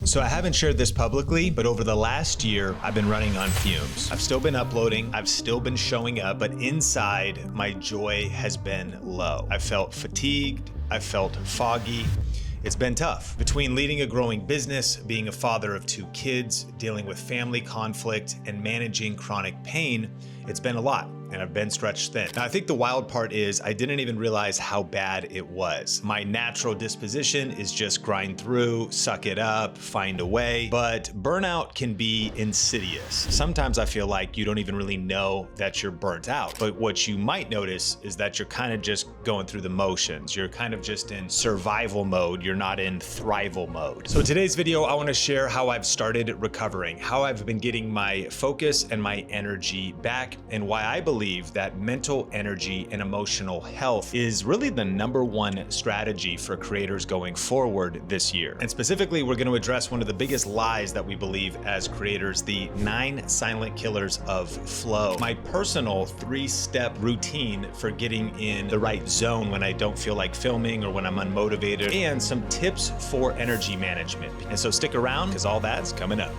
So I haven't shared this publicly, but over the last year, I've been running on fumes. I've still been uploading, I've still been showing up, but inside, my joy has been low. I felt fatigued, I felt foggy. It's been tough. Between leading a growing business, being a father of 2 kids, dealing with family conflict, and managing chronic pain, it's been a lot, and I've been stretched thin. Now, I think the wild part is I didn't even realize how bad it was. My natural disposition is just grind through, suck it up, find a way, but burnout can be insidious. Sometimes I feel like you don't even really know that you're burnt out, but what you might notice is that you're kind of just going through the motions. You're kind of just in survival mode. You're not in thrival mode. So in today's video, I want to share how I've started recovering, how I've been getting my focus and my energy back, and why I believe that mental energy and emotional health is really the #1 strategy for creators going forward this year. And specifically, we're going to address one of the biggest lies that we believe as creators, the 9 silent killers of flow. My personal 3-step routine for getting in the right zone when I don't feel like filming or when I'm unmotivated, and some tips for energy management. And so stick around because all that's coming up.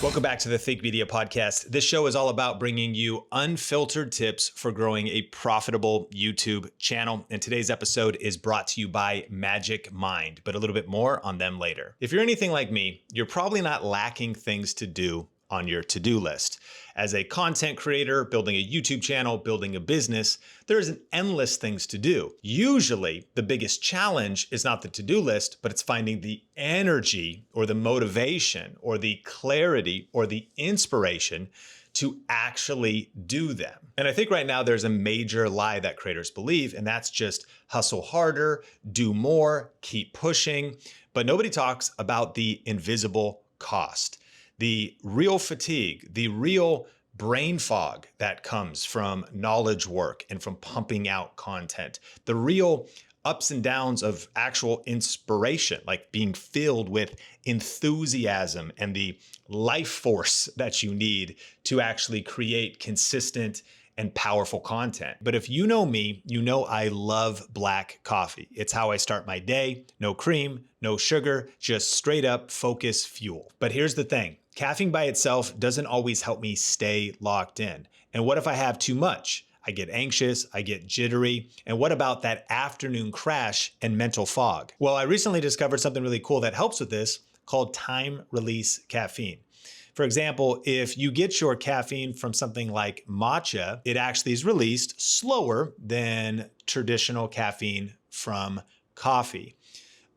Welcome back to the Think Media Podcast. This show is all about bringing you unfiltered tips for growing a profitable YouTube channel. And today's episode is brought to you by Magic Mind, but a little bit more on them later. If you're anything like me, you're probably not lacking things to do on your to-do list. As a content creator, building a YouTube channel, building a business, there's an endless things to do. Usually, the biggest challenge is not the to-do list, but it's finding the energy or the motivation or the clarity or the inspiration to actually do them. And I think right now there's a major lie that creators believe, and that's just hustle harder, do more, keep pushing. But nobody talks about the invisible cost. The real fatigue, the real brain fog that comes from knowledge work and from pumping out content, the real ups and downs of actual inspiration, like being filled with enthusiasm and the life force that you need to actually create consistent and powerful content. But if you know me, you know I love black coffee. It's how I start my day. No cream, no sugar, just straight up focus fuel. But here's the thing. Caffeine by itself doesn't always help me stay locked in. And what if I have too much? I get anxious, I get jittery. And what about that afternoon crash and mental fog? Well, I recently discovered something really cool that helps with this called time release caffeine. For example, if you get your caffeine from something like matcha, it actually is released slower than traditional caffeine from coffee.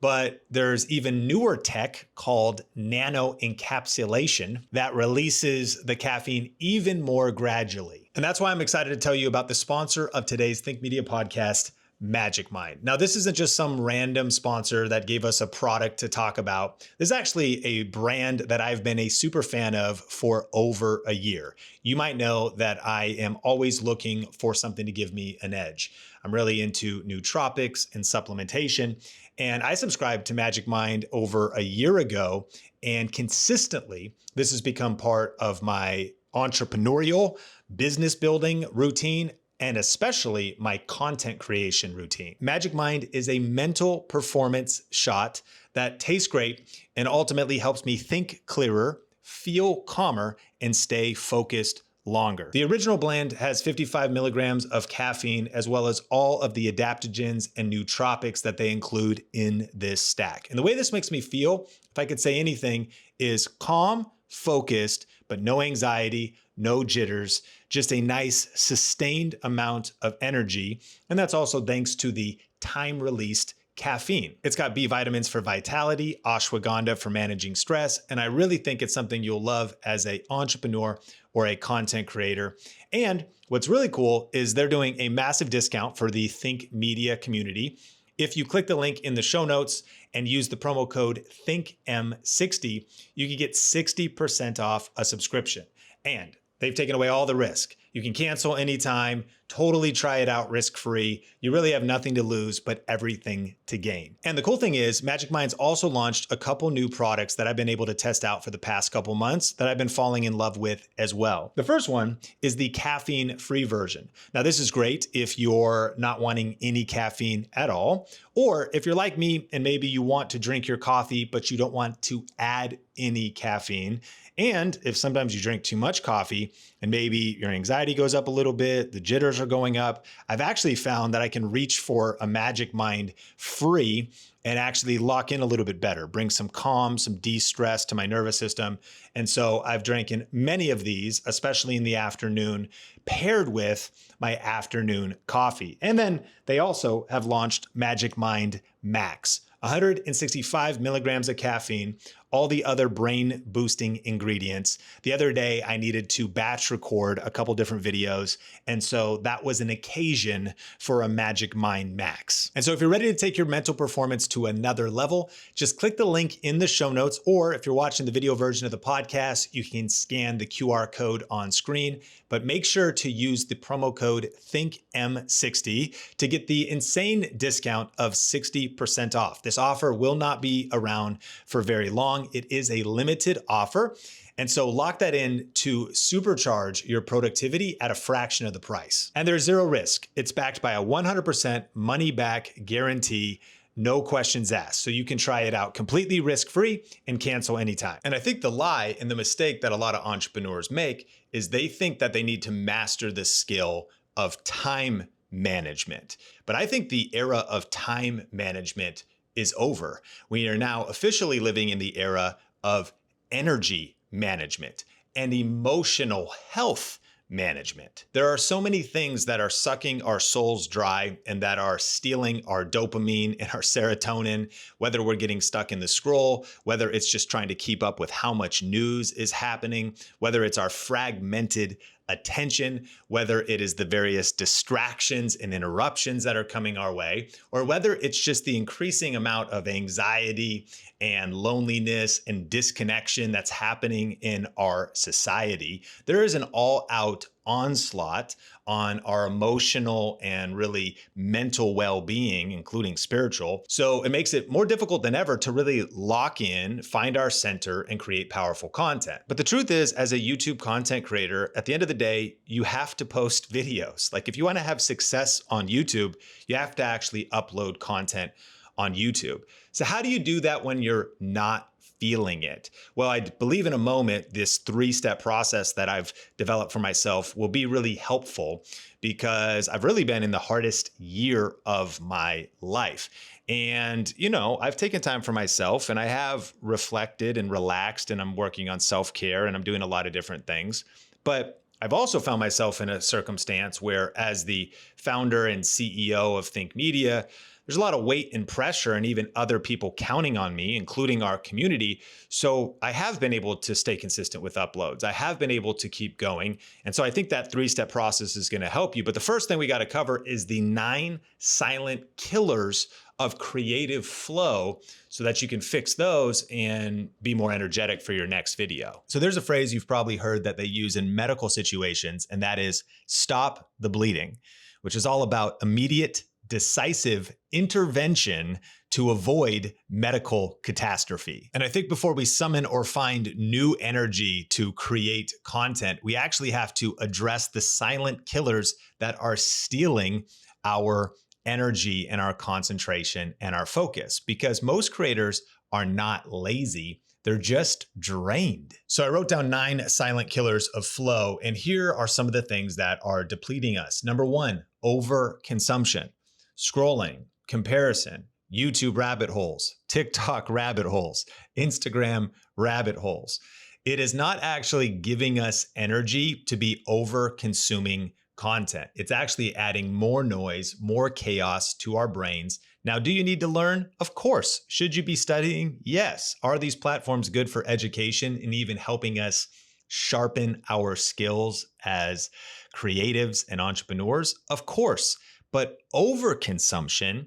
But there's even newer tech called nano encapsulation that releases the caffeine even more gradually. And that's why I'm excited to tell you about the sponsor of today's Think Media podcast, Magic Mind. Now, this isn't just some random sponsor that gave us a product to talk about. This is actually a brand that I've been a super fan of for over a year. You might know that I am always looking for something to give me an edge. I'm really into nootropics and supplementation, and I subscribed to Magic Mind over a year ago, and consistently, this has become part of my entrepreneurial business building routine, and especially my content creation routine. Magic Mind is a mental performance shot that tastes great and ultimately helps me think clearer, feel calmer, and stay focused longer. The original blend has 55 milligrams of caffeine, as well as all of the adaptogens and nootropics that they include in this stack. And the way this makes me feel, if I could say anything, is calm, focused, but no anxiety, no jitters, just a nice sustained amount of energy. And that's also thanks to the time-released caffeine. It's got B vitamins for vitality, ashwagandha for managing stress, and I really think it's something you'll love as an entrepreneur or a content creator. And what's really cool is they're doing a massive discount for the Think Media community. If you click the link in the show notes and use the promo code ThinkM60, you can get 60% off a subscription. And they've taken away all the risk. You can cancel anytime, totally try it out risk-free. You really have nothing to lose, but everything to gain. And the cool thing is Magic Mind's also launched a couple new products that I've been able to test out for the past couple months that I've been falling in love with as well. The first one is the caffeine-free version. Now, this is great if you're not wanting any caffeine at all, Or if you're like me and maybe you want to drink your coffee, but you don't want to add any caffeine, and if sometimes you drink too much coffee and maybe your anxiety goes up a little bit, the jitters are going up, I've actually found that I can reach for a Magic Mind free and actually lock in a little bit better, bring some calm, some de-stress to my nervous system. And so I've drinking many of these, especially in the afternoon, paired with my afternoon coffee. And then they also have launched Magic Mind Max, 165 milligrams of caffeine, all the other brain boosting ingredients. The other day, I needed to batch record a couple different videos. And so that was an occasion for a Magic Mind Max. And so if you're ready to take your mental performance to another level, just click the link in the show notes. Or if you're watching the video version of the podcast, you can scan the QR code on screen. But make sure to use the promo code ThinkM60 to get the insane discount of 60% off. This offer will not be around for very long. It is a limited offer. And so lock that in to supercharge your productivity at a fraction of the price. And there's zero risk. It's backed by a 100% money back guarantee. No questions asked. So you can try it out completely risk-free and cancel anytime. And I think the lie and the mistake that a lot of entrepreneurs make is they think that they need to master the skill of time management. But I think the era of time management is over. We are now officially living in the era of energy management and emotional health management. There are so many things that are sucking our souls dry and that are stealing our dopamine and our serotonin, whether we're getting stuck in the scroll, whether it's just trying to keep up with how much news is happening, whether it's our fragmented attention, whether it is the various distractions and interruptions that are coming our way, or whether it's just the increasing amount of anxiety and loneliness and disconnection that's happening in our society. There is an all-out onslaught on our emotional and really mental well-being, including spiritual. So it makes it more difficult than ever to really lock in, find our center, and create powerful content. But the truth is, as a YouTube content creator, at the end of the day, you have to post videos. Like if you want to have success on YouTube, you have to actually upload content on YouTube. So how do you do that when you're not feeling it? Well, I believe in a moment, this 3-step process that I've developed for myself will be really helpful because I've really been in the hardest year of my life. And, I've taken time for myself and I have reflected and relaxed and I'm working on self-care and I'm doing a lot of different things. But I've also found myself in a circumstance where as the founder and CEO of Think Media, there's a lot of weight and pressure and even other people counting on me, including our community. So I have been able to stay consistent with uploads. I have been able to keep going. And so I think that 3-step process is going to help you. But the first thing we got to cover is the 9 silent killers of creative flow so that you can fix those and be more energetic for your next video. So there's a phrase you've probably heard that they use in medical situations, and that is stop the bleeding, which is all about immediate, decisive intervention to avoid medical catastrophe. And I think before we summon or find new energy to create content, we actually have to address the silent killers that are stealing our energy and our concentration and our focus, because most creators are not lazy. They're just drained. So I wrote down 9 silent killers of flow, and here are some of the things that are depleting us. Number 1, overconsumption. Scrolling, comparison, YouTube rabbit holes, TikTok rabbit holes, Instagram rabbit holes. It is not actually giving us energy to be over consuming content. It's actually adding more noise, more chaos to our brains. Now, do you need to learn? Of course. Should you be studying? Yes. Are these platforms good for education and even helping us sharpen our skills as creatives and entrepreneurs? Of course. But overconsumption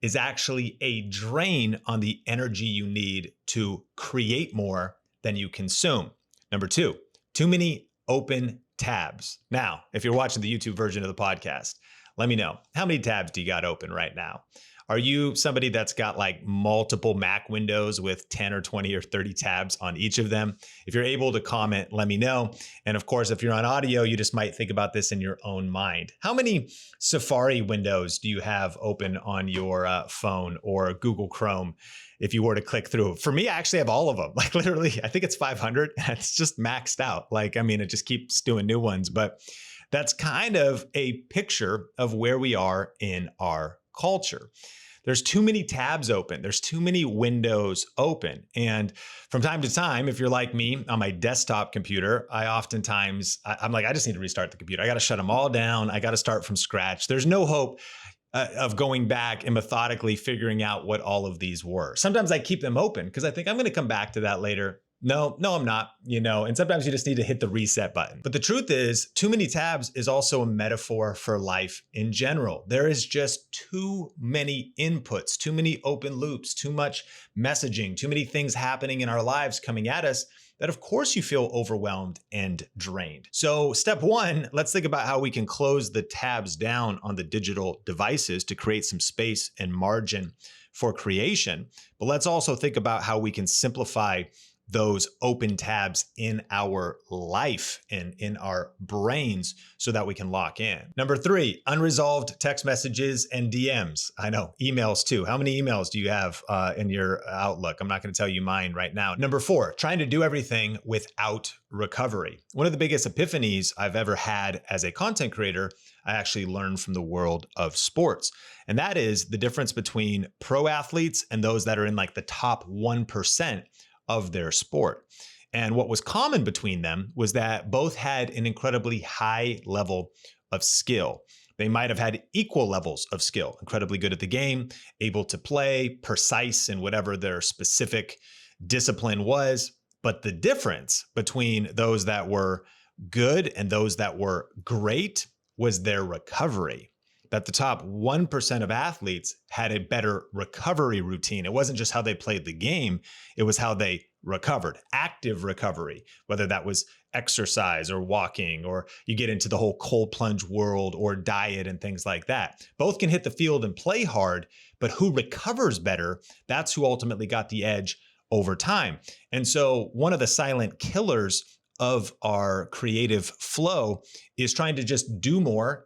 is actually a drain on the energy you need to create more than you consume. Number 2, too many open tabs. Now, if you're watching the YouTube version of the podcast, let me know, how many tabs do you got open right now? Are you somebody that's got like multiple Mac windows with 10 or 20 or 30 tabs on each of them? If you're able to comment, let me know. And of course, if you're on audio, you just might think about this in your own mind. How many Safari windows do you have open on your phone or Google Chrome? If you were to click through, for me, I actually have all of them. Like literally, I think it's 500 and it's just maxed out. Like, I mean, it just keeps doing new ones, but that's kind of a picture of where we are in our culture. There's too many tabs open. There's too many windows open. And from time to time, if you're like me on my desktop computer, I'm like, I just need to restart the computer. I got to shut them all down. I got to start from scratch. There's no hope of going back and methodically figuring out what all of these were. Sometimes I keep them open because I think I'm going to come back to that later. No, I'm not, and sometimes you just need to hit the reset button. But the truth is, too many tabs is also a metaphor for life in general. There is just too many inputs, too many open loops, too much messaging, too many things happening in our lives coming at us that of course you feel overwhelmed and drained. So step one, let's think about how we can close the tabs down on the digital devices to create some space and margin for creation. But let's also think about how we can simplify those open tabs in our life and in our brains so that we can lock in. Number 3, unresolved text messages and DMs. I know, emails too. How many emails do you have in your Outlook? I'm not going to tell you mine right now. Number 4, trying to do everything without recovery. One of the biggest epiphanies I've ever had as a content creator, I actually learned from the world of sports. And that is the difference between pro athletes and those that are in like the top 1% of their sport. And what was common between them was that both had an incredibly high level of skill. They might have had equal levels of skill, incredibly good at the game, able to play, precise in whatever their specific discipline was. But the difference between those that were good and those that were great was their recovery. That the top 1% of athletes had a better recovery routine. It wasn't just how they played the game, it was how they recovered, active recovery, whether that was exercise or walking, or you get into the whole cold plunge world or diet and things like that. Both can hit the field and play hard, but who recovers better, that's who ultimately got the edge over time. And so one of the silent killers of our creative flow is trying to just do more,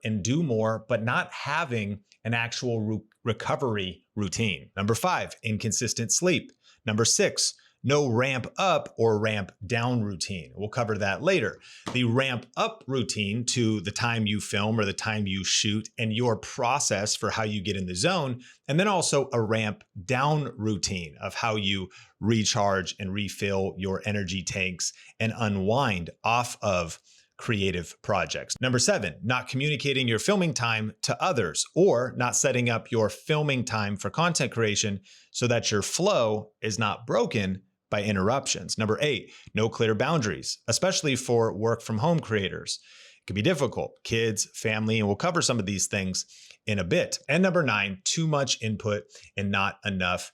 but not having an actual recovery routine. Number 5, inconsistent sleep. Number 6, no ramp up or ramp down routine. We'll cover that later. The ramp up routine to the time you film or the time you shoot and your process for how you get in the zone. And then also a ramp down routine of how you recharge and refill your energy tanks and unwind off of creative projects. Number 7, not communicating your filming time to others or not setting up your filming time for content creation so that your flow is not broken by interruptions. Number 8, no clear boundaries, especially for work from home creators. It can be difficult, kids, family, and we'll cover some of these things in a bit. And number 9, too much input and not enough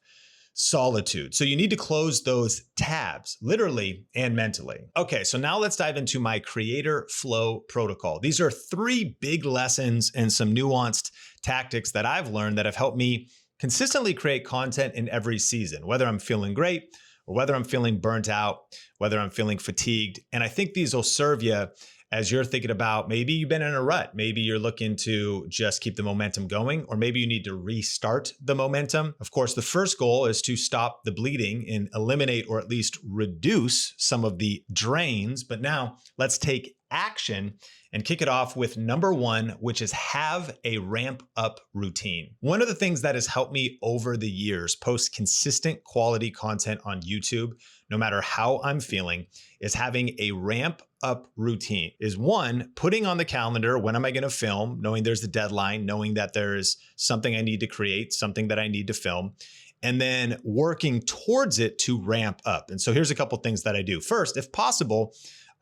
solitude. So you need to close those tabs, literally and mentally. Okay, so now let's dive into my creator flow protocol. These are 3 big lessons and some nuanced tactics that I've learned that have helped me consistently create content in every season, whether I'm feeling great or whether I'm feeling burnt out, whether I'm feeling fatigued. And I think these will serve you as you're thinking about maybe you've been in a rut, maybe you're looking to just keep the momentum going, or maybe you need to restart the momentum. Of course, the first goal is to stop the bleeding and eliminate or at least reduce some of the drains. But now let's take action and kick it off with number 1, which is have a ramp up routine. One of the things that has helped me over the years post consistent quality content on YouTube, no matter how I'm feeling, is having a ramp up routine. Is 1, putting on the calendar, when am I going to film, knowing there's a deadline, knowing that there's something I need to create, something that I need to film, and then working towards it to ramp up. And so here's a couple things that I do. First, if possible,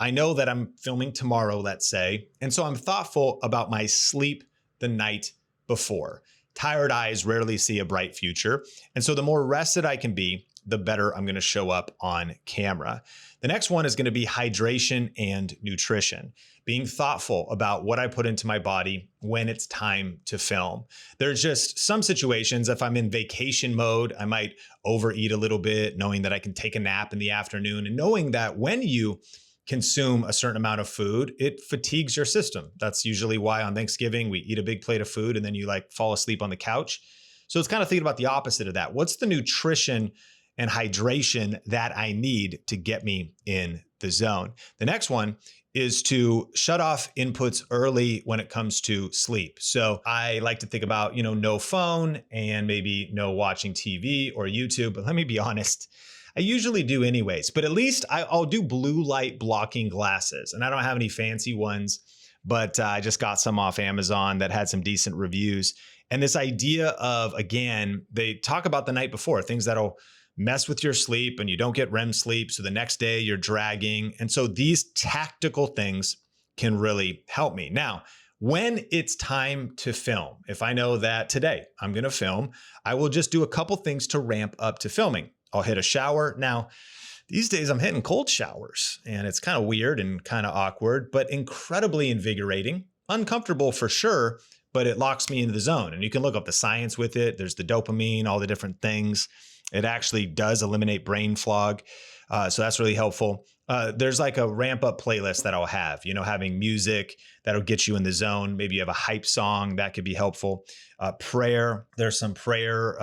I know that I'm filming tomorrow, let's say, and so I'm thoughtful about my sleep the night before. Tired eyes rarely see a bright future. And so the more rested I can be, the better I'm going to show up on camera. The next one is going to be hydration and nutrition, being thoughtful about what I put into my body when it's time to film. There's just some situations, if I'm in vacation mode, I might overeat a little bit, knowing that I can take a nap in the afternoon, and knowing that when you consume a certain amount of food, it fatigues your system. That's usually why on Thanksgiving we eat a big plate of food and then you like fall asleep on the couch. So it's kind of thinking about the opposite of that. What's the nutrition and hydration that I need to get me in the zone? The next one is to shut off inputs early when it comes to sleep. So I like to think about, no phone and maybe no watching TV or YouTube, but let me be honest, I usually do anyways, but at least I'll do blue light blocking glasses, and I don't have any fancy ones, but I just got some off Amazon that had some decent reviews. And this idea of, again, they talk about the night before, things that'll mess with your sleep and you don't get REM sleep. So the next day you're dragging. And so these tactical things can really help me. Now, when it's time to film, if I know that today I'm going to film, I will just do a couple things to ramp up to filming. I'll hit a shower. Now, these days I'm hitting cold showers and it's kind of weird and kind of awkward, but incredibly invigorating, uncomfortable for sure, but it locks me into the zone. And you can look up the science with it. There's the dopamine, all the different things. It actually does eliminate brain fog. So that's really helpful. There's like a ramp up playlist that I'll have, having music that'll get you in the zone. Maybe you have a hype song that could be helpful. Prayer. There's some prayer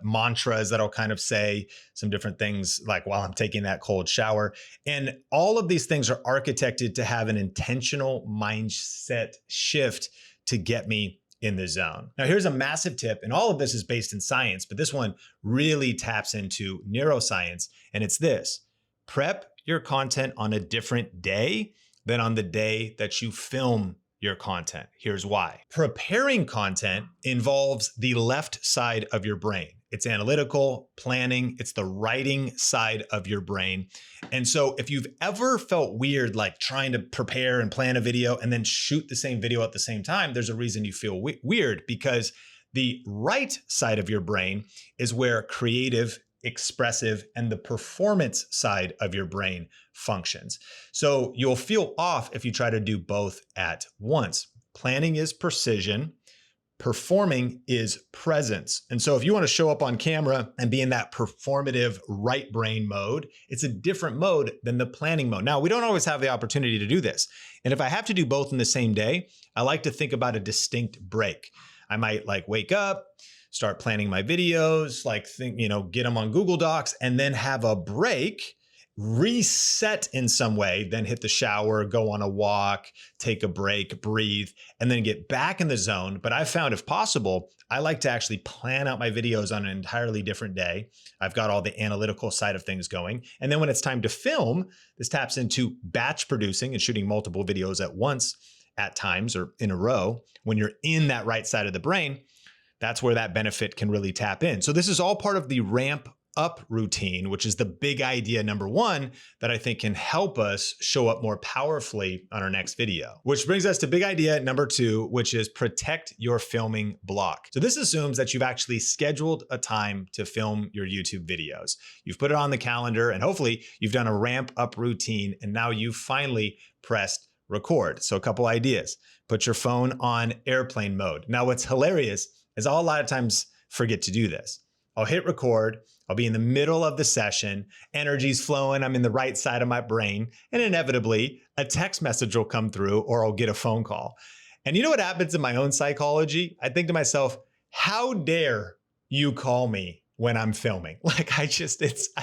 mantras that'll kind of say some different things like while I'm taking that cold shower. And all of these things are architected to have an intentional mindset shift to get me in the zone. Now, here's a massive tip, and all of this is based in science, but this one really taps into neuroscience, and it's this: prep your content on a different day than on the day that you film your content. Here's why. Preparing content involves the left side of your brain. It's analytical, planning, it's the writing side of your brain. And so if you've ever felt weird, like trying to prepare and plan a video and then shoot the same video at the same time, there's a reason you feel weird, because the right side of your brain is where creative, expressive, and the performance side of your brain functions. So you'll feel off if you try to do both at once. Planning is precision. Performing is presence. And so if you want to show up on camera and be in that performative right brain mode, it's a different mode than the planning mode. Now, we don't always have the opportunity to do this. And if I have to do both in the same day, I like to think about a distinct break. I might wake up, start planning my videos, get them on Google Docs, and then have a break, reset in some way, then hit the shower, go on a walk, take a break, breathe, and then get back in the zone. But I've found, if possible, I like to actually plan out my videos on an entirely different day. I've got all the analytical side of things going. And then when it's time to film, this taps into batch producing and shooting multiple videos at once at times or in a row. When you're in that right side of the brain, that's where that benefit can really tap in. So this is all part of the ramp up routine, which is the big idea number one that I think can help us show up more powerfully on our next video. Which brings us to big idea number two, which is protect your filming block. So this assumes that you've actually scheduled a time to film your YouTube videos. You've put it on the calendar, and hopefully you've done a ramp up routine, and now you've finally pressed record. So a couple ideas. Put your phone on airplane mode. Now what's hilarious is I'll a lot of times forget to do this. I'll hit record, I'll be in the middle of the session, energy's flowing, I'm in the right side of my brain, and inevitably a text message will come through or I'll get a phone call. And you know what happens in my own psychology? I think to myself, how dare you call me when I'm filming? I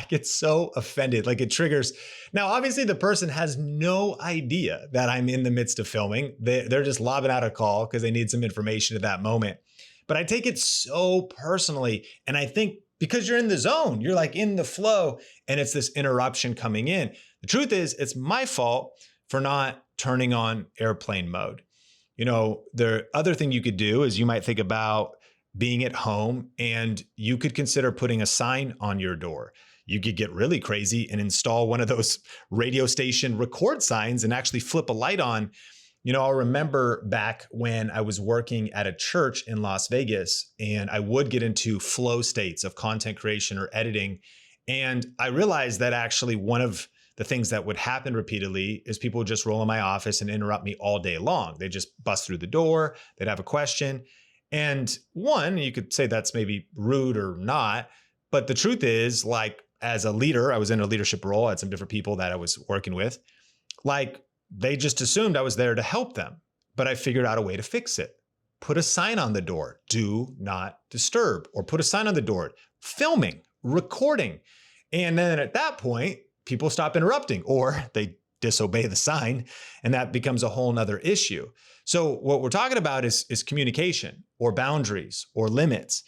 get so offended, it triggers. Now, obviously the person has no idea that I'm in the midst of filming. They're just lobbing out a call because they need some information at that moment. But I take it so personally. And I think because you're in the zone, you're in the flow, and it's this interruption coming in. The truth is, it's my fault for not turning on airplane mode. The other thing you could do is you might think about being at home, and you could consider putting a sign on your door. You could get really crazy and install one of those radio station record signs and actually flip a light on. I'll remember back when I was working at a church in Las Vegas, and I would get into flow states of content creation or editing. And I realized that actually one of the things that would happen repeatedly is people would just roll in my office and interrupt me all day long. They just bust through the door, they'd have a question. And one, you could say that's maybe rude or not, but the truth is, like, as a leader, I was in a leadership role, I had some different people that I was working with, like, they just assumed I was there to help them. But I figured out a way to fix it. Put a sign on the door, do not disturb, or put a sign on the door, filming, recording. And then at that point, people stop interrupting or they disobey the sign, and that becomes a whole nother issue. So what we're talking about is communication or boundaries or limits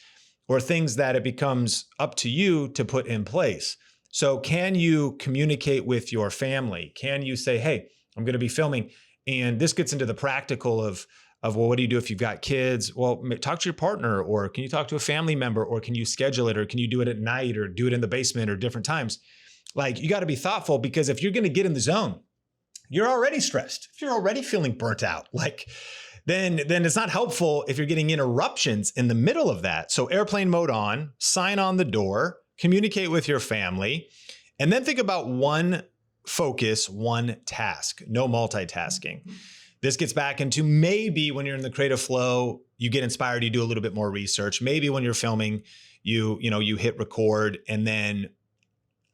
or things that it becomes up to you to put in place. So can you communicate with your family? Can you say, hey, I'm going to be filming, and this gets into the practical of, well, what do you do if you've got kids? Well, talk to your partner, or can you talk to a family member, or can you schedule it, or can you do it at night, or do it in the basement, or different times? Like, you got to be thoughtful, because if you're going to get in the zone, you're already stressed. If you're already feeling burnt out, like, then it's not helpful if you're getting interruptions in the middle of that. So airplane mode on, sign on the door, communicate with your family, and then think about one focus, one task, no multitasking. This gets back into maybe when you're in the creative flow, you get inspired, you do a little bit more research. Maybe when you're filming, you hit record, and then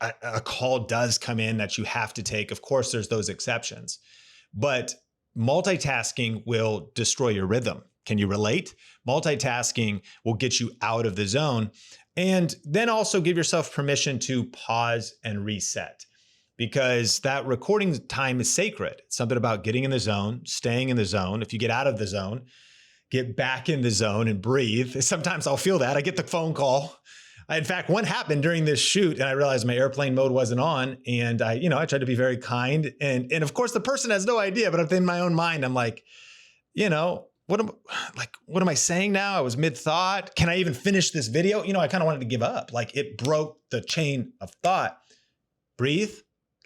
a call does come in that you have to take. Of course, there's those exceptions, but multitasking will destroy your rhythm. Can you relate? Multitasking will get you out of the zone. And then also give yourself permission to pause and reset, because that recording time is sacred. It's something about getting in the zone, staying in the zone. If you get out of the zone, get back in the zone and breathe. Sometimes I'll feel that. I get the phone call. In fact, one happened during this shoot, and I realized my airplane mode wasn't on, and I tried to be very kind, and of course the person has no idea, but in my own mind, I'm like, what am I saying now? I was mid-thought. Can I even finish this video? I kind of wanted to give up. Like, it broke the chain of thought. Breathe,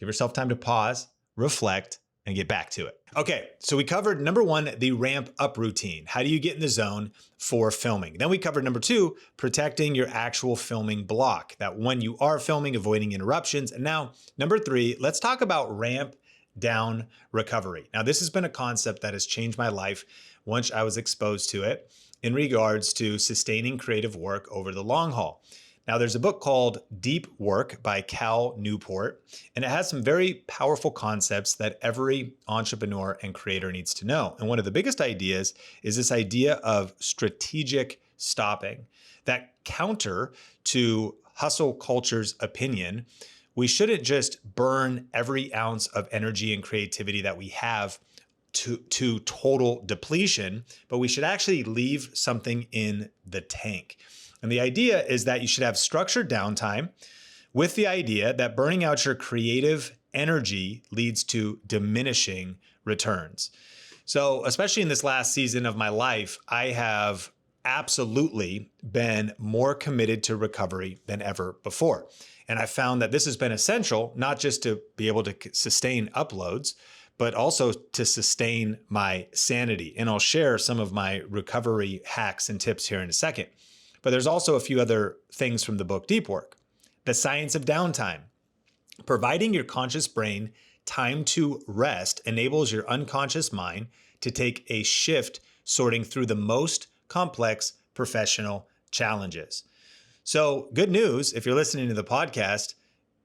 give yourself time to pause, reflect, and get back to it. Okay, so we covered number one, the ramp up routine. How do you get in the zone for filming? Then we covered number two, protecting your actual filming block. That when you are filming, avoiding interruptions. And now number three, let's talk about ramp down recovery. Now, this has been a concept that has changed my life once I was exposed to it in regards to sustaining creative work over the long haul. Now, there's a book called Deep Work by Cal Newport, and it has some very powerful concepts that every entrepreneur and creator needs to know. And one of the biggest ideas is this idea of strategic stopping. That counter to hustle culture's opinion, we shouldn't just burn every ounce of energy and creativity that we have to total depletion, but we should actually leave something in the tank. And the idea is that you should have structured downtime, with the idea that burning out your creative energy leads to diminishing returns. So especially in this last season of my life, I have absolutely been more committed to recovery than ever before. And I found that this has been essential, not just to be able to sustain uploads, but also to sustain my sanity. And I'll share some of my recovery hacks and tips here in a second. But there's also a few other things from the book Deep Work. The science of downtime. Providing your conscious brain time to rest enables your unconscious mind to take a shift sorting through the most complex professional challenges. So good news, if you're listening to the podcast,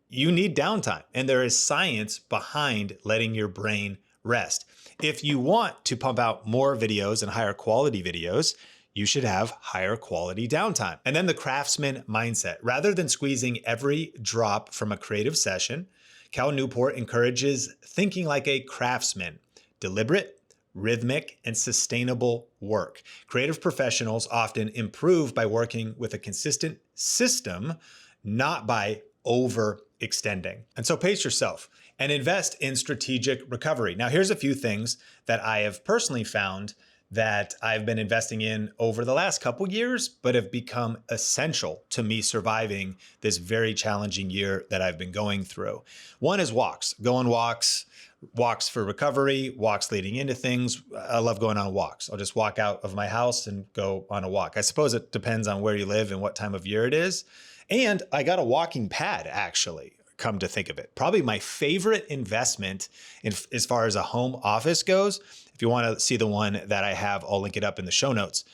you need downtime, and there is science behind letting your brain rest. If you want to pump out more videos and higher quality videos, you should have higher quality downtime. And then the craftsman mindset. Rather than squeezing every drop from a creative session, Cal Newport encourages thinking like a craftsman, deliberate, rhythmic, and sustainable work. Creative professionals often improve by working with a consistent system, not by overextending. And so pace yourself and invest in strategic recovery. Now, here's a few things that I have personally found that I've been investing in over the last couple years, but have become essential to me surviving this very challenging year that I've been going through. One is walks. Go on walks for recovery, walks leading into things. I love going on walks. I'll just walk out of my house and go on a walk. I suppose it depends on where you live and what time of year it is. And I got a walking pad, actually, come to think of it. Probably my favorite investment as far as a home office goes. If you want to see the one that I have, I'll link it up in the show notes.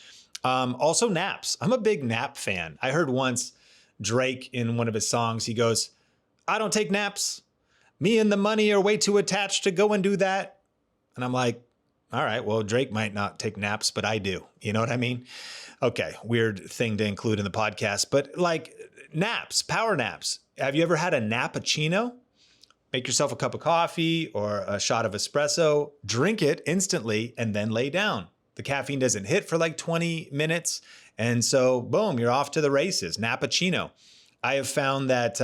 Also naps. I'm a big nap fan. I heard once Drake in one of his songs, he goes, "I don't take naps. Me and the money are way too attached to go and do that." And I'm like, all right, well, Drake might not take naps, but I do. You know what I mean? Okay, weird thing to include in the podcast, but like naps, power naps. Have you ever had a nappuccino? Make yourself a cup of coffee or a shot of espresso, drink it instantly, and then lay down. The caffeine doesn't hit for like 20 minutes. And so, boom, you're off to the races. Nappuccino. I have found that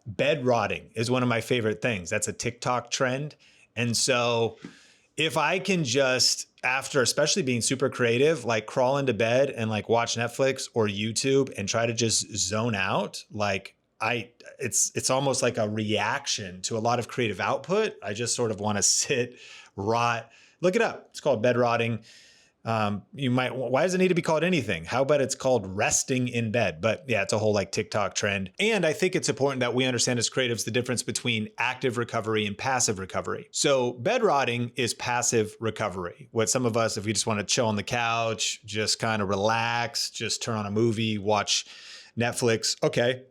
bed rotting is one of my favorite things. That's a TikTok trend. And so if I can just, after especially being super creative, like crawl into bed and like watch Netflix or YouTube and try to just zone out, like it's almost like a reaction to a lot of creative output. I just sort of want to sit, rot. Look it up. It's called bed rotting. Why does it need to be called anything? How about it's called resting in bed? But yeah, it's a whole like TikTok trend. And I think it's important that we understand as creatives the difference between active recovery and passive recovery. So bed rotting is passive recovery. What some of us, if we just want to chill on the couch, just kind of relax, just turn on a movie, watch Netflix. Okay,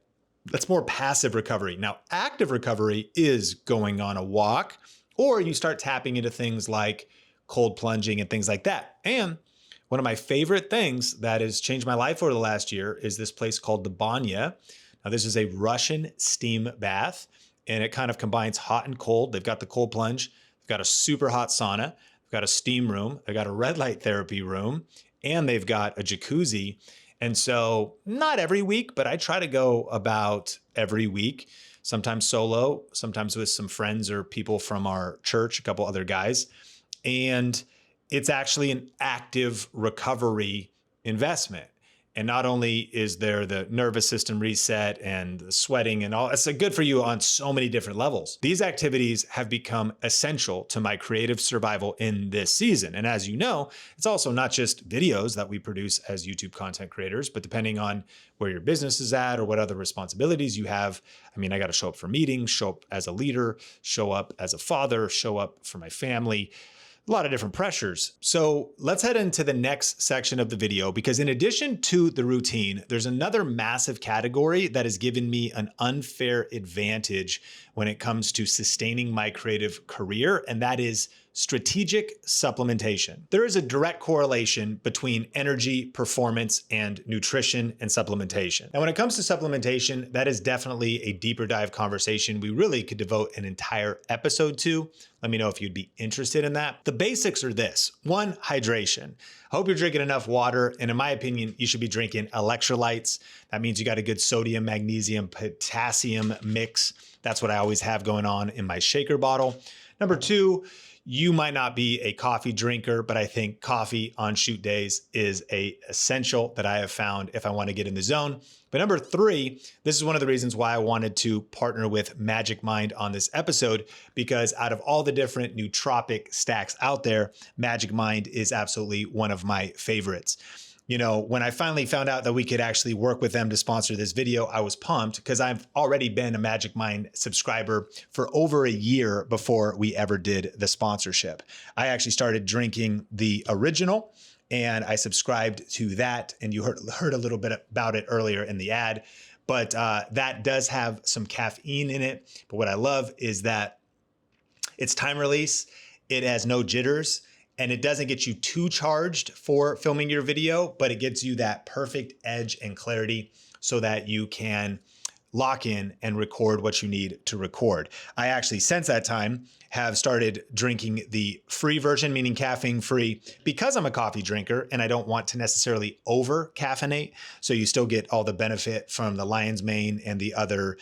that's more passive recovery. Now, active recovery is going on a walk, or you start tapping into things like cold plunging and things like that. And one of my favorite things that has changed my life over the last year is this place called the Banya. Now, this is a Russian steam bath, and it kind of combines hot and cold. They've got the cold plunge. They've got a super hot sauna. They've got a steam room. They've got a red light therapy room, and they've got a jacuzzi. And so not every week, but I try to go about every week, sometimes solo, sometimes with some friends or people from our church, a couple other guys. And it's actually an active recovery investment. And not only is there the nervous system reset and the sweating and all, it's good for you on so many different levels. These activities have become essential to my creative survival in this season. And as you know, it's also not just videos that we produce as YouTube content creators, but depending on where your business is at or what other responsibilities you have. I mean, I got to show up for meetings, show up as a leader, show up as a father, show up for my family. A lot of different pressures. So let's head into the next section of the video, because in addition to the routine, there's another massive category that has given me an unfair advantage when it comes to sustaining my creative career, and that is strategic supplementation. There is a direct correlation between energy, performance, and nutrition and supplementation. And when it comes to supplementation, that is definitely a deeper dive conversation we really could devote an entire episode to. Let me know if you'd be interested in that. The basics are this. One, hydration. I hope you're drinking enough water. And in my opinion, you should be drinking electrolytes. That means you got a good sodium, magnesium, potassium mix. That's what I always have going on in my shaker bottle. Number two, you might not be a coffee drinker, but I think coffee on shoot days is an essential that I have found if I want to get in the zone. But number three, this is one of the reasons why I wanted to partner with Magic Mind on this episode, because out of all the different nootropic stacks out there, Magic Mind is absolutely one of my favorites. You know, when I finally found out that we could actually work with them to sponsor this video, I was pumped because I've already been a Magic Mind subscriber for over a year before we ever did the sponsorship. I actually started drinking the original and I subscribed to that. And you heard a little bit about it earlier in the ad, but that does have some caffeine in it. But what I love is that it's time release. It has no jitters. And it doesn't get you too charged for filming your video, but it gives you that perfect edge and clarity so that you can lock in and record what you need to record. I actually, since that time, have started drinking the free version, meaning caffeine free, because I'm a coffee drinker and I don't want to necessarily over caffeinate. So you still get all the benefit from the lion's mane and the other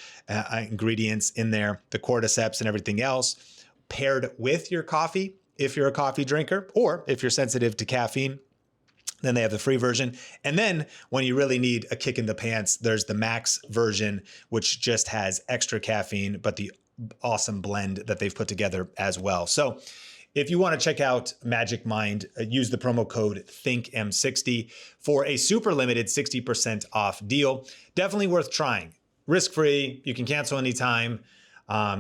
ingredients in there, the cordyceps and everything else, paired with your coffee. If you're a coffee drinker, or if you're sensitive to caffeine, then they have the free version. And then when you really need a kick in the pants, there's the max version, which just has extra caffeine, but the awesome blend that they've put together as well. So If you want to check out Magic Mind, use the promo code ThinkM60 for a super limited 60% off deal. Definitely worth trying. Risk-free, you can cancel anytime.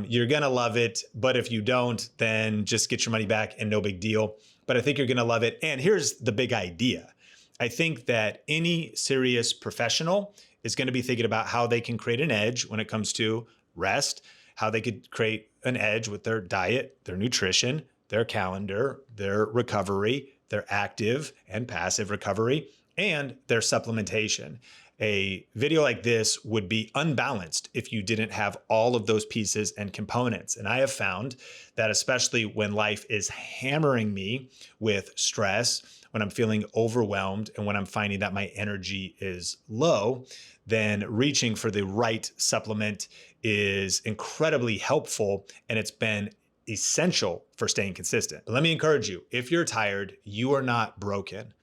You're gonna love it, but if you don't, then just get your money back and no big deal. But I think you're gonna love it. And here's the big idea. I think that any serious professional is gonna be thinking about how they can create an edge when it comes to rest, how they could create an edge with their diet, their nutrition, their calendar, their recovery, their active and passive recovery, and their supplementation. A video like this would be unbalanced if you didn't have all of those pieces and components. And I have found that especially when life is hammering me with stress, when I'm feeling overwhelmed, and when I'm finding that my energy is low, then reaching for the right supplement is incredibly helpful, and it's been essential for staying consistent. But let me encourage you, if you're tired, you are not broken.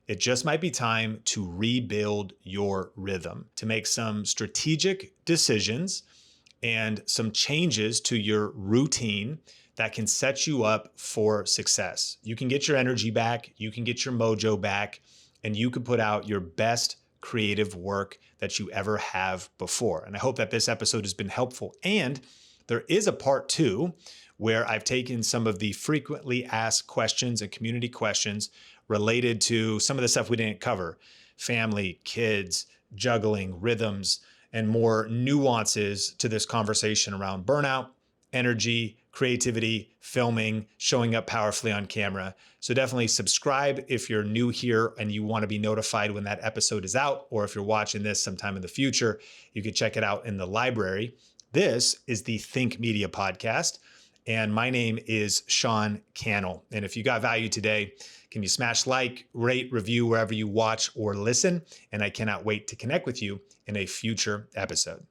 It just might be time to rebuild your rhythm, to make some strategic decisions and some changes to your routine that can set you up for success. You can get your energy back, you can get your mojo back, and you can put out your best creative work that you ever have before. And I hope that this episode has been helpful. And there is a part 2 where I've taken some of the frequently asked questions and community questions related to some of the stuff we didn't cover: family, kids, juggling, rhythms, and more nuances to this conversation around burnout, energy, creativity, filming, showing up powerfully on camera. So definitely subscribe if you're new here and you want to be notified when that episode is out, or if you're watching this sometime in the future, you can check it out in the library. This is the Think Media Podcast, and my name is Sean Cannell. And if you got value today, can you smash like, rate, review wherever you watch or listen? And I cannot wait to connect with you in a future episode.